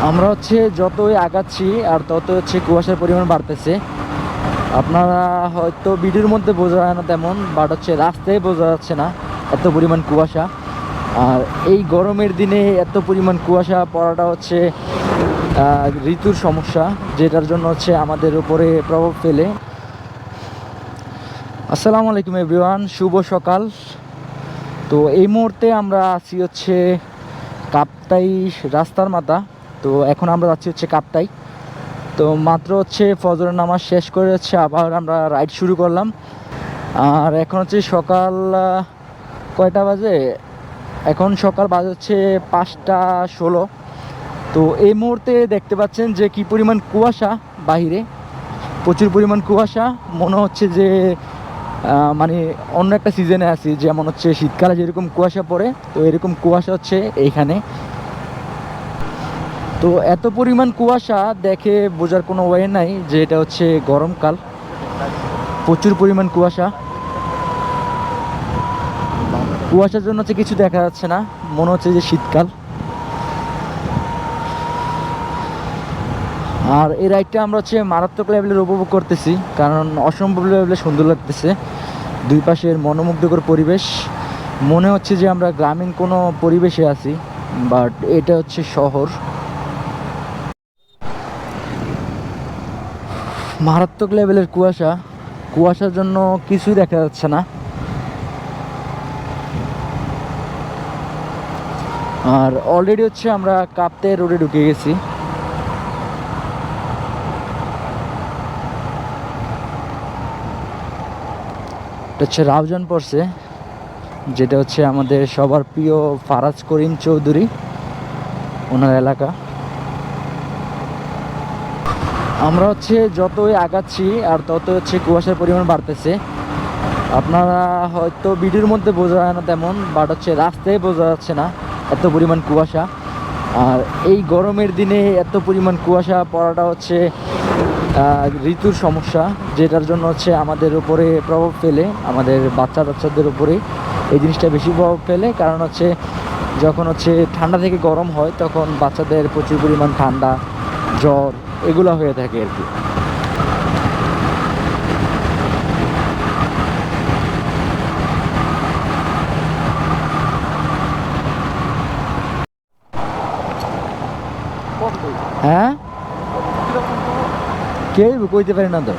আমরা যতই আগাচ্ছি আর তত কুয়াশার পরিমাণ বাড়তেছে। আপনারা হয়তো ভিডিওর মধ্যে বোঝা যায় না তেমন, বাট রাস্তায় বোঝা যাচ্ছে না এত পরিমাণ কুয়াশা। আর এই গরমের দিনে এত পরিমাণ কুয়াশা পড়াটা ঋতুর সমস্যা, যেটার জন্য আমাদের উপরে প্রভাব ফেলে। আসসালামু আলাইকুম এভরিওয়ান, শুভ সকাল। তো এই মুহূর্তে আমরা আছি কাপ্তাই রাস্তার মাথা। তো এখন আমরা যাচ্ছি কাপ্তাই। তো মাত্র ফজরের নামাজ শেষ করে আবার আমরা রাইড শুরু করলাম। আর এখন সকাল কয়টা বাজে? এখন সকাল বাজে 5টা 16। তো এই মুহূর্তে দেখতে পাচ্ছেন যে কি পরিমাণ কুয়াশা বাহিরে, প্রচুর পরিমাণ কুয়াশা। মনে হচ্ছে যে মানে অন্য একটা সিজনে আছি, যেমন শীতকালে যেরকম কুয়াশা পড়ে, তো এরকম কুয়াশা এইখানে। তো এত পরিমাণ কুয়াশা দেখে বোঝার কোনো ওয়ে নাই যে এটা গরমকাল। প্রচুর পরিমাণ কুয়াশা, কুয়াশার জন্য কিছু দেখা যাচ্ছে না, মনে হচ্ছে যে শীতকাল। আর এই রাইডটা আমরা মারাত্মক লেভেলের উপভোগ করতেছি, কারণ অসম্ভব লেভেলে সুন্দর লাগতেছে। দুই পাশের মনোমুগ্ধকর পরিবেশ, মনে হচ্ছে যে আমরা গ্রামীণ কোনো পরিবেশে আছি, বাট এটা শহর। মারাত্মক লেভেলের কুয়াশা, কুয়াশার জন্য কিছুই দেখা যাচ্ছে না। আর অলরেডি আমরা কাপ্তাই রোডে ঢুকে গেছি। এটা রাউজান পড়ছে, যেটা আমাদের সবার প্রিয় ফারাজ করিম চৌধুরী, ওনার এলাকা। আমরা যতই আগাচ্ছি আর তত কুয়াশার পরিমাণ বাড়তেছে। আপনারা হয়তো ভিডিওর মধ্যে বোঝা যায় না তেমন, বাট রাস্তায় বোঝা যাচ্ছে না এত পরিমাণ কুয়াশা। আর এই গরমের দিনে এত পরিমাণ কুয়াশা পড়াটা ঋতুর সমস্যা, যেটার জন্য আমাদের উপরে প্রভাব ফেলে, আমাদের বাচ্চাদের উপরে এই জিনিসটা বেশি প্রভাব ফেলে। কারণ যখন ঠান্ডা থেকে গরম হয়, তখন বাচ্চাদের প্রচুর পরিমাণ ঠান্ডা, জ্বর এগুলো হয়ে থাকে আর কি। হ্যাঁ, কেউ কইতে পারে না তো।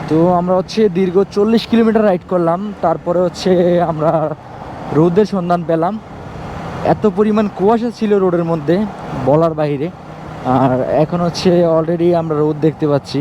তো আমরা দীর্ঘ 40 কিলোমিটার রাইড করলাম, তারপরে আমরা রোদের সন্ধান পেলাম। এত পরিমাণ কুয়াশা ছিল রোডের মধ্যে, বলার বাইরে। আর এখন অলরেডি আমরা রোদ দেখতে পাচ্ছি।